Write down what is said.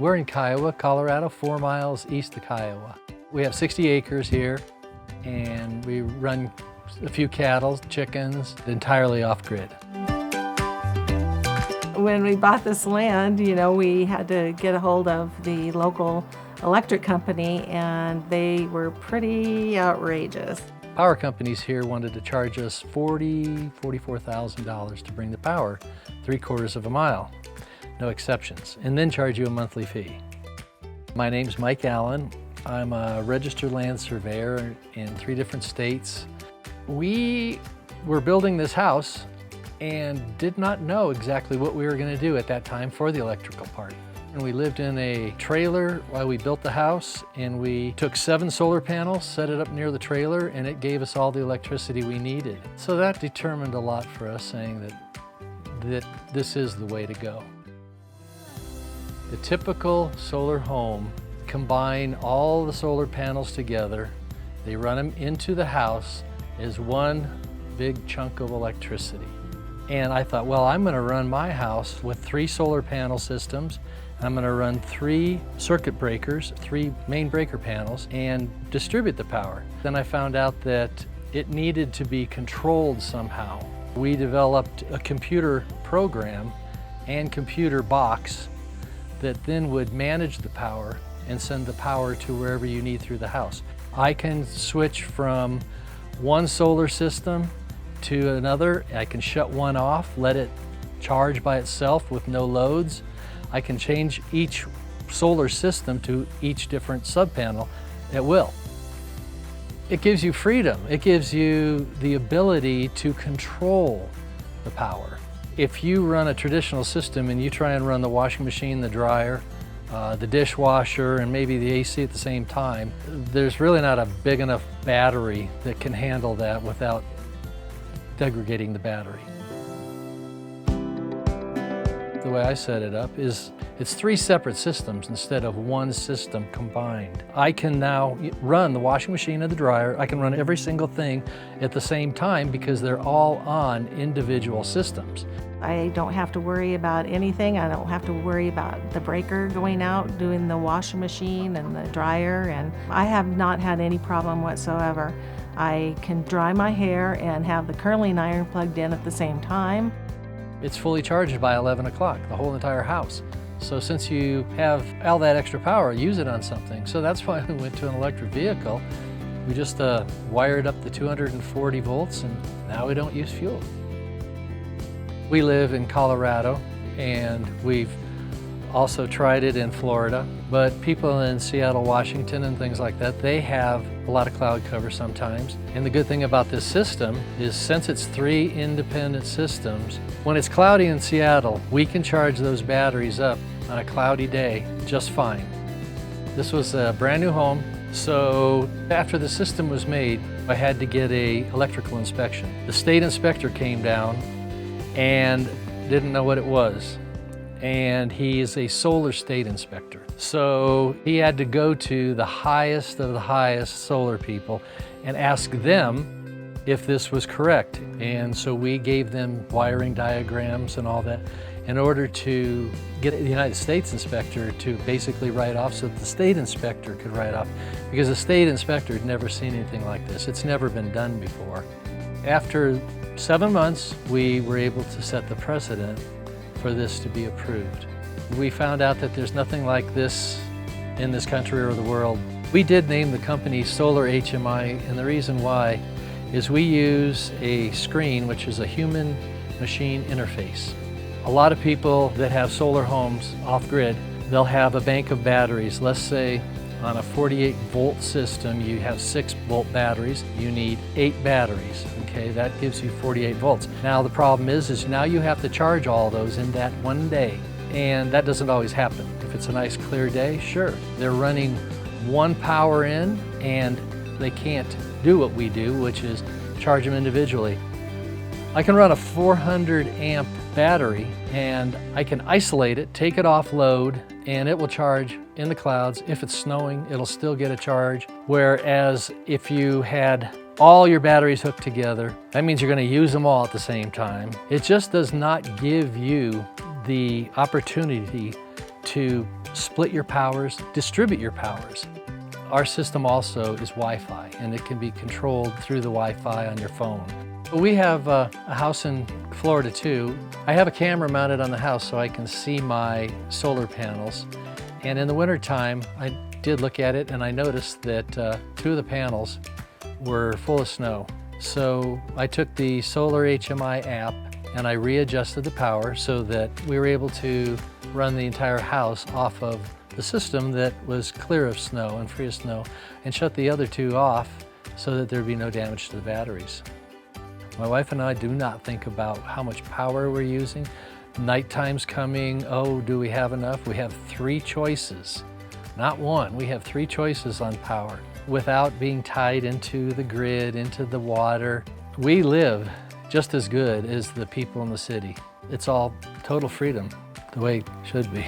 We're in Kiowa, Colorado, 4 miles east of Kiowa. We have 60 acres here, and we run a few cattle, chickens, entirely off-grid. When we bought this land, we had to get a hold of the local electric company, and they were pretty outrageous. Power companies here wanted to charge us $44,000 to bring the power 3/4 of a mile, no exceptions, and then charge you a monthly fee. My name's Mike Allen. I'm a registered land surveyor in 3 different states. We were building this house and did not know exactly what we were going to do at that time for the electrical part. And we lived in a trailer while we built the house, and we took 7 solar panels, set it up near the trailer, and it gave us all the electricity we needed. So that determined a lot for us, saying that this is the way to go. The typical solar home combine all the solar panels together. They run them into the house as one big chunk of electricity. And I thought, well, I'm going to run my house with 3 solar panel systems. I'm going to run 3 circuit breakers, 3 main breaker panels, and distribute the power. Then I found out that it needed to be controlled somehow. We developed a computer program and computer box that then would manage the power and send the power to wherever you need through the house. I can switch from one solar system to another. I can shut one off, let it charge by itself with no loads. I can change each solar system to each different sub-panel at will. It gives you freedom. It gives you the ability to control the power. If you run a traditional system and you try and run the washing machine, the dryer, the dishwasher, and maybe the AC at the same time, there's really not a big enough battery that can handle that without degrading the battery. The way I set it up is it's 3 separate systems instead of one system combined. I can now run the washing machine and the dryer. I can run every single thing at the same time because they're all on individual systems. I don't have to worry about anything. I don't have to worry about the breaker going out, doing the washing machine and the dryer, and I have not had any problem whatsoever. I can dry my hair and have the curling iron plugged in at the same time. It's fully charged by 11 o'clock, the whole entire house. So since you have all that extra power, use it on something. So that's why we went to an electric vehicle. We just wired up the 240 volts, and now we don't use fuel. We live in Colorado, and we've also tried it in Florida, but people in Seattle, Washington, and things like that, they have a lot of cloud cover sometimes. And the good thing about this system is, since it's 3 independent systems, when it's cloudy in Seattle, we can charge those batteries up on a cloudy day just fine. This was a brand new home, so after the system was made, I had to get an electrical inspection. The state inspector came down and didn't know what it was. And he is a solar state inspector. So he had to go to the highest of the highest solar people and ask them if this was correct. And so we gave them wiring diagrams and all that in order to get the United States inspector to basically write off so that the state inspector could write off, because the state inspector had never seen anything like this. It's never been done before. After 7 months, we were able to set the precedent for this to be approved. We found out that there's nothing like this in this country or the world. We did name the company SolarHMI, and the reason why is we use a screen, which is a human-machine interface. A lot of people that have solar homes off-grid, they'll have a bank of batteries. Let's say on a 48-volt system, you have 6-volt batteries. You need 8 batteries. Okay, that gives you 48 volts. Now the problem is now you have to charge all those in that one day, and that doesn't always happen. If it's a nice clear day, sure. They're running one power in, and they can't do what we do, which is charge them individually. I can run a 400 amp battery, and I can isolate it, take it off load, and it will charge in the clouds. If it's snowing, it'll still get a charge. Whereas if you had all your batteries hooked together, that means you're going to use them all at the same time. It just does not give you the opportunity to split your powers, distribute your powers. Our system also is Wi-Fi, and it can be controlled through the Wi-Fi on your phone. We have a house in Florida too. I have a camera mounted on the house so I can see my solar panels. And in the wintertime, I did look at it and I noticed that 2 of the panels were full of snow. So I took the SolarHMI app and I readjusted the power so that we were able to run the entire house off of the system that was clear of snow and free of snow, and shut the other 2 off so that there'd be no damage to the batteries. My wife and I do not think about how much power we're using. Nighttime's coming, oh, do we have enough? We have 3 choices, not 1. We have 3 choices on power without being tied into the grid, into the water. We live just as good as the people in the city. It's all total freedom, the way it should be.